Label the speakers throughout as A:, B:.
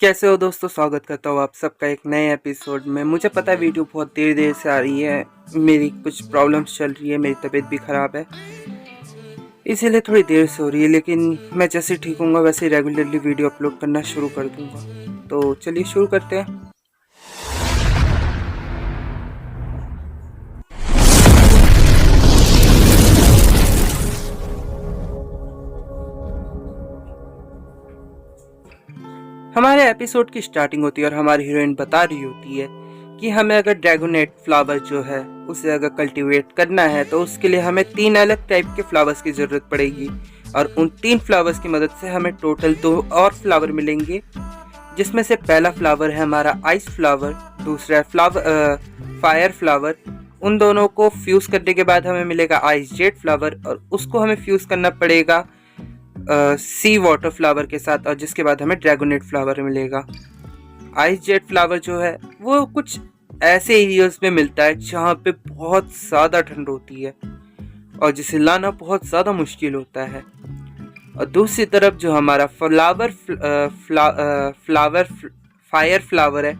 A: कैसे हो दोस्तों। स्वागत करता हूँ आप सबका एक नए एपिसोड में। मुझे पता है वीडियो बहुत देर से आ रही है, मेरी कुछ प्रॉब्लम्स चल रही है, मेरी तबीयत भी ख़राब है, इसीलिए थोड़ी देर से हो रही है। लेकिन मैं जैसे ठीक होऊंगा वैसे रेगुलरली वीडियो अपलोड करना शुरू कर दूंगा। तो चलिए शुरू करते हैं। हमारे एपिसोड की स्टार्टिंग होती है और हमारी हीरोइन बता रही होती है कि हमें अगर ड्रैगोनेट फ्लावर जो है उसे अगर कल्टीवेट करना है तो उसके लिए हमें 3 अलग टाइप के फ्लावर्स की ज़रूरत पड़ेगी। और उन 3 फ्लावर्स की मदद से हमें टोटल 2 और फ्लावर मिलेंगे, जिसमें से पहला फ्लावर है हमारा आइस फ्लावर, दूसरा है फायर फ्लावर। उन दोनों को फ्यूज़ करने के बाद हमें मिलेगा आइस जेट फ्लावर, और उसको हमें फ्यूज़ करना पड़ेगा सी वाटर फ्लावर के साथ, और जिसके बाद हमें ड्रैगोनेट फ्लावर मिलेगा। आइस जेट फ्लावर जो है वो कुछ ऐसे एरियाज में मिलता है जहाँ पे बहुत ज़्यादा ठंड होती है और जिसे लाना बहुत ज़्यादा मुश्किल होता है। और दूसरी तरफ जो हमारा फ्लावर फायर फ्लावर है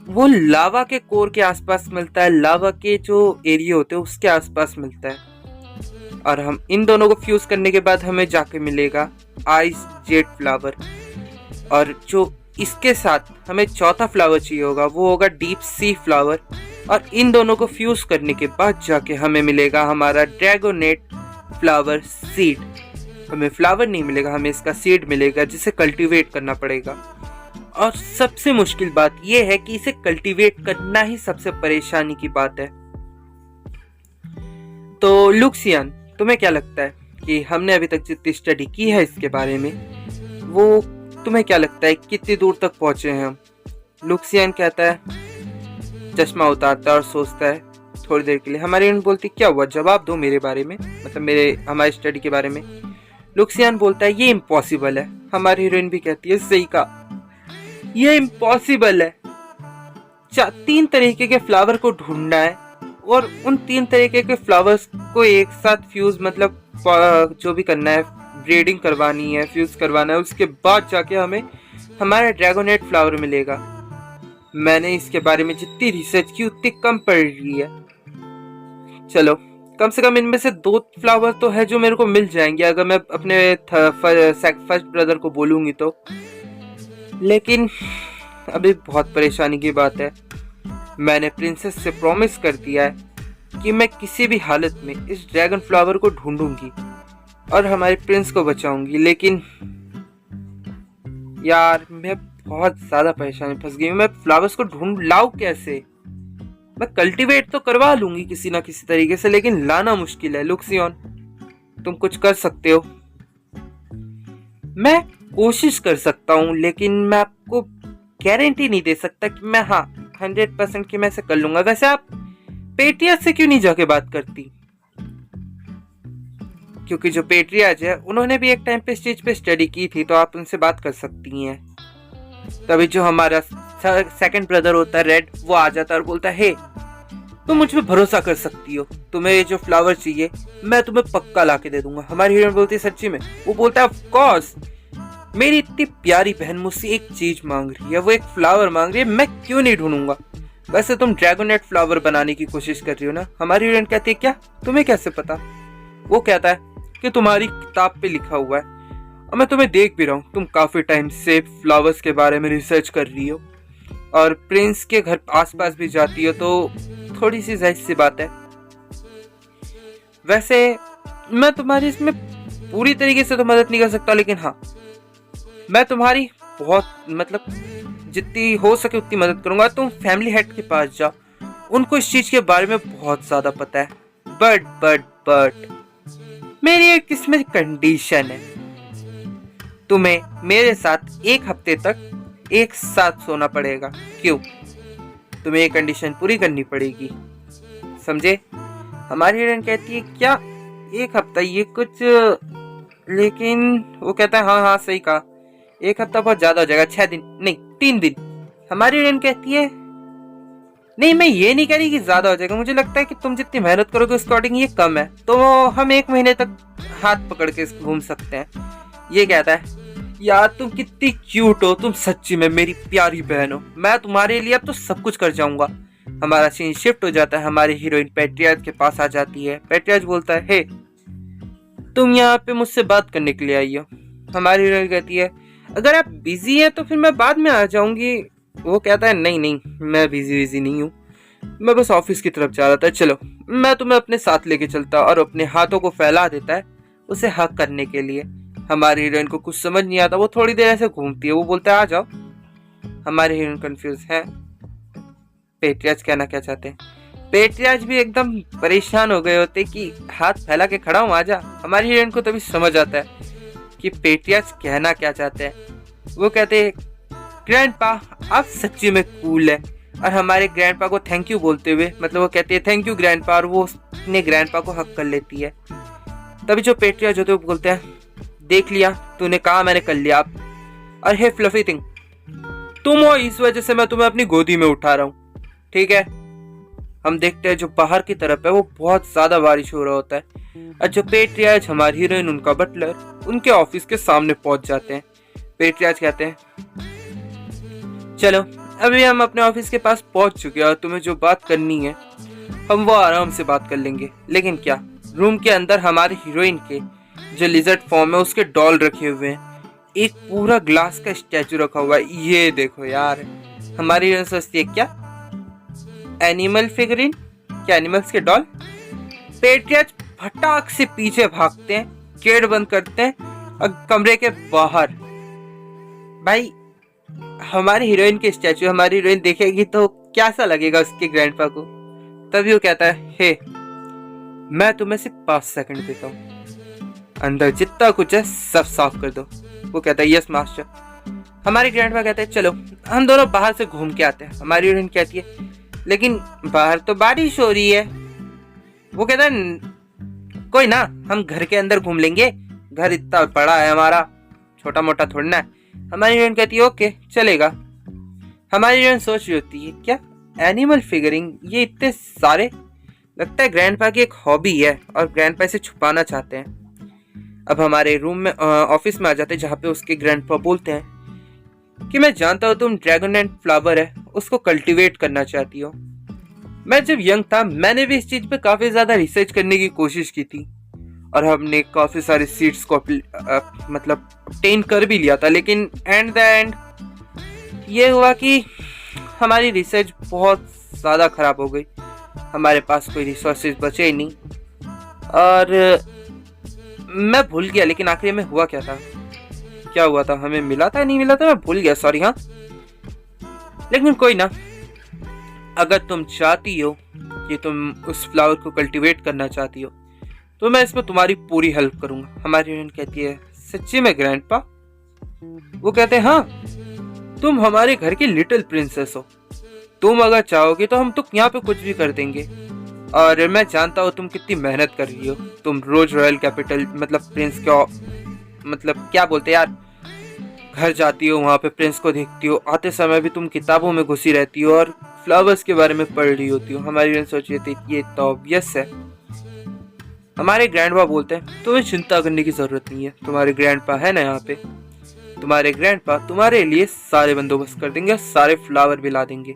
A: वो लावा के कोर के आसपास मिलता है, लावा के जो एरिया होते हैं उसके आसपास मिलता है। और हम इन दोनों को फ्यूज करने के बाद हमें जाके मिलेगा आइस जेट फ्लावर। और जो इसके साथ हमें चौथा फ्लावर चाहिए होगा वो होगा डीप सी फ्लावर। और इन दोनों को फ्यूज करने के बाद जाके हमें मिलेगा हमारा ड्रैगोनेट फ्लावर सीड। हमें फ्लावर नहीं मिलेगा, हमें इसका सीड मिलेगा जिसे कल्टीवेट करना पड़ेगा। और सबसे मुश्किल बात यह है कि इसे कल्टीवेट करना ही सबसे परेशानी की बात है। तो लुक्सियन, तुम्हें क्या लगता है कि हमने अभी तक जितनी स्टडी की है इसके बारे में, वो तुम्हें क्या लगता है कितनी दूर तक पहुंचे हैं हम? लुक्सियन कहता है, चश्मा उतारता है और सोचता है थोड़ी देर के लिए। हमारी हीरोइन बोलती क्या हुआ, जवाब दो मेरे बारे में, मतलब हमारी स्टडी के बारे में। लुक्सियन बोलता है ये इम्पॉसिबल है। हमारी हीरोइन भी कहती है सही कहा, ये इम्पॉसिबल है। 3 तरीके के फ्लावर को ढूंढना है और उन 3 तरीके के फ्लावर्स को एक साथ फ्यूज, मतलब जो भी करना है, ब्रीडिंग करवानी है, फ्यूज करवाना है, उसके बाद जाके हमें हमारा ड्रैगोनेट फ्लावर मिलेगा। मैंने इसके बारे में जितनी रिसर्च की उतनी कम पड़ रही है। चलो, कम से कम इनमें से 2 फ्लावर तो है जो मेरे को मिल जाएंगे अगर मैं अपने फर्स्ट ब्रदर को बोलूंगी तो। लेकिन अभी बहुत परेशानी की बात है, मैंने प्रिंसेस से प्रॉमिस कर दिया है कि मैं किसी भी हालत में इस ड्रैगन फ्लावर को ढूंढूंगी और हमारे प्रिंस को बचाऊंगी। लेकिन यार मैं बहुत ज़्यादा परेशानी फंस गई हूँ। मैं फ्लावर्स को ढूंढ लाऊं कैसे? मैं कल्टीवेट तो करवा लूंगी किसी ना किसी तरीके से, लेकिन लाना मुश्किल है। लुक्सियन, तुम कुछ कर सकते हो? मैं कोशिश कर सकता हूँ, लेकिन मैं आपको गारंटी नहीं दे सकता कि मैं 100% की मैं ऐसे कर लूंगा। वैसे आप पेट्रिया से क्यों नहीं जाके बात करती? क्योंकि जो पेट्रियाज है उन्होंने भी एक टाइम पे इस चीज पे स्टडी की थी, तो आप उनसे बात कर सकती हैं। तभी जो हमारा सेकंड ब्रदर होता है रेड, वो आ जाता है और बोलता है हे, तुम मुझ पे भरोसा कर सकती हो, तुम्हें ये जो फ्लावर चाहिए मैं तुम्हें पक्का ला के दे दूंगा। हमारी हीरोइन बोलती है सच्ची में? वो बोलता है ऑफ कोर्स, मेरी इतनी प्यारी बहन मुझसे एक चीज मांग रही है, वो एक फ्लावर मांग रही है, मैं क्यों नहीं ढूंढूंगा। वैसे तुम ड्रैगोनेट फ्लावर बनाने की कोशिश कर रही हो ना? हमारी हीरोइन कहती है क्या, तुम्हें कैसे पता? वो कहता है कि तुम्हारी किताब पे लिखा हुआ है और मैं तुम्हें देख भी रहा हूँ, तुम काफी टाइम से फ्लावर्स के बारे में रिसर्च कर रही हो और प्रिंस के घर आसपास भी जाती हो, तो थोड़ी सी जाहिर सी बात है। वैसे मैं तुम्हारी इसमें पूरी तरीके से तो मदद नहीं कर सकता, लेकिन हाँ, मैं तुम्हारी बहुत, मतलब जितनी हो सके उतनी मदद करूंगा। तुम फैमिली हेड के पास जाओ, उनको इस चीज के बारे में बहुत ज्यादा पता है। बट मेरी एक इसमें कंडीशन है, तुम्हें मेरे साथ 1 हफ्ते तक एक साथ सोना पड़ेगा। क्यों? तुम्हें ये कंडीशन पूरी करनी पड़ेगी, समझे? हमारी हीरोइन कहती है क्या 1 हफ्ता, ये कुछ, लेकिन वो कहता है हाँ सही कहा, 1 हफ्ता बहुत ज्यादा हो जाएगा, 6 दिन नहीं 3 दिन। हमारी हीरोइन कहती है नहीं, मैं ये नहीं कह रही कि ज्यादा हो जाएगा, मुझे लगता है कि तुम जितनी मेहनत करोगे उसके अकॉर्डिंग ये कम है, तो हम 1 महीने तक हाथ पकड़ के घूम सकते हैं। ये कहता है यार तुम कितनी क्यूट हो, तुम सच्ची में मेरी प्यारी बहन हो। मैं तुम्हारे लिए अब तो सब कुछ कर जाऊंगा। हमारा सीन शिफ्ट हो जाता है, हमारी हीरोइन पेट्रियाज के पास आ जाती है। पेट्रियाज बोलता है, हे तुम यहाँ पे मुझसे बात करने के लिए आई हो। हमारी हीरोइन कहती है, अगर आप बिजी हैं तो फिर मैं बाद में आ जाऊंगी। वो कहता है, नहीं नहीं मैं बिजी नहीं हूँ, मैं बस ऑफिस की तरफ जा रहा था, चलो मैं तुम्हें अपने साथ लेके चलता। और अपने हाथों को फैला देता है उसे हक करने के लिए। हमारी हीरोइन को कुछ समझ नहीं आता, वो थोड़ी देर ऐसे घूमती है, वो बोलता है आ जाओ। हमारी हीरोइन कंफ्यूज है पेट्रियाज कहना क्या चाहते हैं। पेट्रियाज भी एकदम परेशान हो गए होते कि हाथ फैला के खड़ा हूं आजा। हमारी हीरोइन को तभी समझ आता है कि पेट्रियाज कहना क्या चाहते हैं। वो कहते हैं, ग्रैंडपा आप सच्ची में कूल है। और हमारे ग्रैंडपा को थैंक यू बोलते हुए, मतलब वो कहते हैं थैंक यू ग्रैंडपा, और वो अपने ग्रैंडपा को हक कर लेती है। तभी जो पेट्रियाज होते हैं वो बोलते हैं, देख लिया तूने कहा मैंने कर लिया आप। और हे फ्लफी थिंग, तुम हो इस वजह से मैं तुम्हें अपनी गोदी में उठा रहा हूँ, ठीक है। हम देखते हैं जो बाहर की तरफ है वो बहुत ज्यादा बारिश हो रहा होता है। और जो पेट्रियाज हमारी हीरोइन उनका बटलर उनके ऑफिस के सामने पहुंच जाते हैं। पेट्रियाज कहते हैं, चलो अभी हम अपने ऑफिस के पास पहुंच चुके हैं और तुम्हें जो बात करनी है हम वो आराम से बात कर लेंगे। लेकिन क्या, रूम के अंदर हमारी हीरोइन के जो लिजर्ड फॉर्म है उसके डॉल रखे हुए हैं, एक पूरा ग्लास का स्टैचू रखा हुआ है। ये देखो यार, हमारी हीरोइन सोचती है, क्या एनिमल फिगरिन, क्या एनिमल्स के डॉल। पेट्रियाज फटाक से पीछे भागते हैं, गेट बंद करते हैं और कमरे के बाहर। भाई हमारी हीरोइन के स्टैचू हमारी हीरोइन देखेगी तो कैसा लगेगा उसके ग्रैंडपा को। तभी वो कहता है, हे मैं तुम्हें सिर्फ 5 सेकंड देता हूँ, अंदर जितना कुछ है सब साफ कर दो। वो कहता है, यस मास्टर। हमारे ग्रैंडपा कहते हैं, चलो हम दोनों बाहर से घूम के आते हैं। हमारी हीरोइन कहती है, लेकिन बाहर तो बारिश हो रही है। वो कहता है, कोई ना, हम घर के अंदर घूम लेंगे, घर इतना बड़ा है हमारा, छोटा मोटा थोड़ा है। हमारी हीरोइन कहती है, ओके चलेगा। हमारी हीरोइन सोच रही होती है, क्या एनिमल फिगरिंग, ये इतने सारे, लगता है ग्रैंडपा की एक हॉबी है और ग्रैंडपा इसे छुपाना चाहते हैं। अब हमारे रूम में ऑफिस में आ जाते हैं जहाँ पे उसके ग्रैंडपा बोलते हैं कि मैं जानता हूँ तुम ड्रैगन एंड फ्लावर है उसको कल्टीवेट करना चाहती हो। मैं जब यंग था मैंने भी इस चीज पे काफी ज्यादा रिसर्च करने की कोशिश की थी और हमने काफी सारे सीड्स को मतलब ऑब्टेन कर भी लिया था। लेकिन एंड द एंड ये हुआ कि हमारी रिसर्च बहुत ज़्यादा ख़राब हो गई, हमारे पास कोई रिसोर्सेज बचे ही नहीं और मैं भूल गया। लेकिन आखिर में हुआ क्या था, क्या हुआ था, हमें मिला था नहीं मिला था, मैं भूल गया, सॉरी। हाँ, लेकिन कोई ना, अगर तुम चाहती हो कि तुम उस फ्लावर को कल्टीवेट करना चाहती हो तो मैं इसमें तुम्हारी पूरी हेल्प करूंगा। हमारी यूनियन कहती है, सच्ची में ग्रैंडपा? वो कहते हैं, हाँ, तुम हमारे घर की लिटिल प्रिंसेस हो, तुम अगर चाहोगे तो हम तो यहाँ पे कुछ भी कर देंगे। और मैं जानता हूँ तुम कितनी मेहनत कर रही हो, तुम रोज रॉयल कैपिटल मतलब प्रिंस का मतलब क्या बोलते यार, घर जाती हो, वहाँ पे प्रिंस को देखती हो, आते समय भी तुम किताबों में घुसी रहती हो और फ्लावर्स के बारे में पढ़ रही होती हो। हमारी बहन सोच रही थी ये तो ऑब्वियस है। हमारे ग्रैंडपा बोलते हैं, तुम्हें चिंता करने की जरूरत नहीं है, तुम्हारे ग्रैंडपा है ना यहाँ पे, तुम्हारे ग्रैंडपा तुम्हारे लिए सारे बंदोबस्त कर देंगे, सारे फ्लावर भी ला देंगे।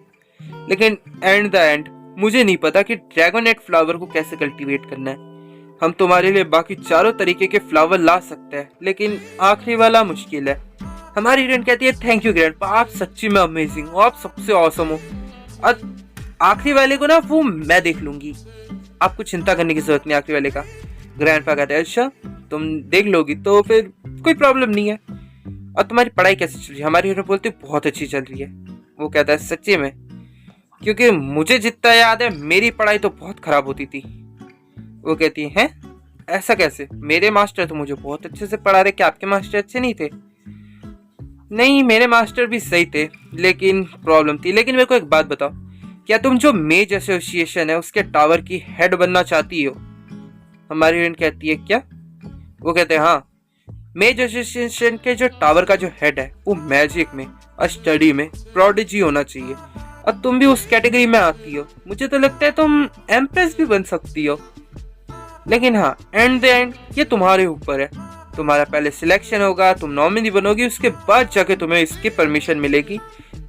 A: लेकिन एंड द एंड मुझे नहीं पता कि ड्रैगोनेट फ्लावर को कैसे कल्टीवेट करना है। हम तुम्हारे लिए बाकी चारों तरीके के फ्लावर ला सकते हैं, लेकिन आखिरी वाला मुश्किल है। हमारी हीरोइन कहती है, थैंक यू ग्रैंडपा, आप सच्ची में अमेजिंग हो, आप सबसे ऑसम हो, और आखिरी वाले को ना वो मैं देख लूंगी, आपको चिंता करने की जरूरत नहीं आखिरी वाले का। ग्रैंडपा कहते हैं, अच्छा तुम देख लोगी तो फिर कोई प्रॉब्लम नहीं है। और तुम्हारी पढ़ाई कैसे चल रही है? हमारी हीरोइन बोलती है, बहुत अच्छी चल रही है। वो कहता है, सच्ची में? क्योंकि मुझे जितना याद है मेरी पढ़ाई तो बहुत खराब होती थी। वो कहती है, ऐसा कैसे? मेरे मास्टर तो मुझे बहुत अच्छे से पढ़ा रहे, क्या आपके मास्टर अच्छे नहीं थे? नहीं, मेरे मास्टर भी सही थे, लेकिन प्रॉब्लम थी। लेकिन मेरे को एक बात बताओ, क्या तुम जो मेज एसोसिएशन है उसके टावर की हेड बनना चाहती हो? हमारी हीरोइन कहती है, क्या? वो कहते हैं, हाँ, मेज एसोसिएशन के जो टावर का जो हेड है वो मैजिक में और स्टडी में प्रोडिजी होना चाहिए, और तुम भी उस कैटेगरी में आती हो। मुझे तो लगता है तुम एम्प्रेस भी बन सकती हो। लेकिन हाँ, एंड द एंड ये तुम्हारे ऊपर है, तुम्हारा पहले सिलेक्शन होगा, तुम नॉमिनी बनोगी, उसके बाद जाके तुम्हें इसकी परमिशन मिलेगी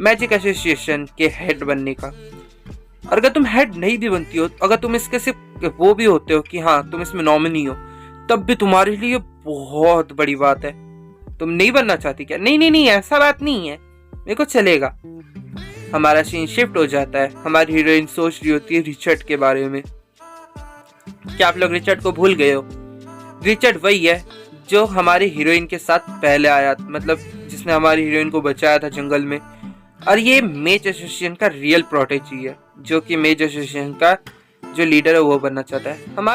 A: मैजिक एसोसिएशन के हेड बनने का। और अगर तुम हेड नहीं भी बनती हो, अगर तुम इसके सिर्फ वो भी होते हो कि हाँ तुम इसमें नॉमिनी हो, तब भी तुम्हारे लिए बहुत बड़ी बात है। तुम नहीं बनना चाहती क्या? नहीं नहीं नहीं, ऐसा बात नहीं है, मेरे को चलेगा। हमारा सीन शिफ्ट हो जाता है। हमारी हीरोइन सोच रही होती है रिचर्ड के बारे में। क्या आप लोग रिचर्ड को भूल गए हो? रिचर्ड वही है जो हमारी हीरोइन के साथ पहले आया, मतलब जिसने हमारी हीरोइन को बचाया था जंगल में। और ये मेज एसोसिएशन का रियल प्रोटेजी है, जो कि मेज एसोसिएशन का जो लीडर है वो बनना चाहता है। हमारा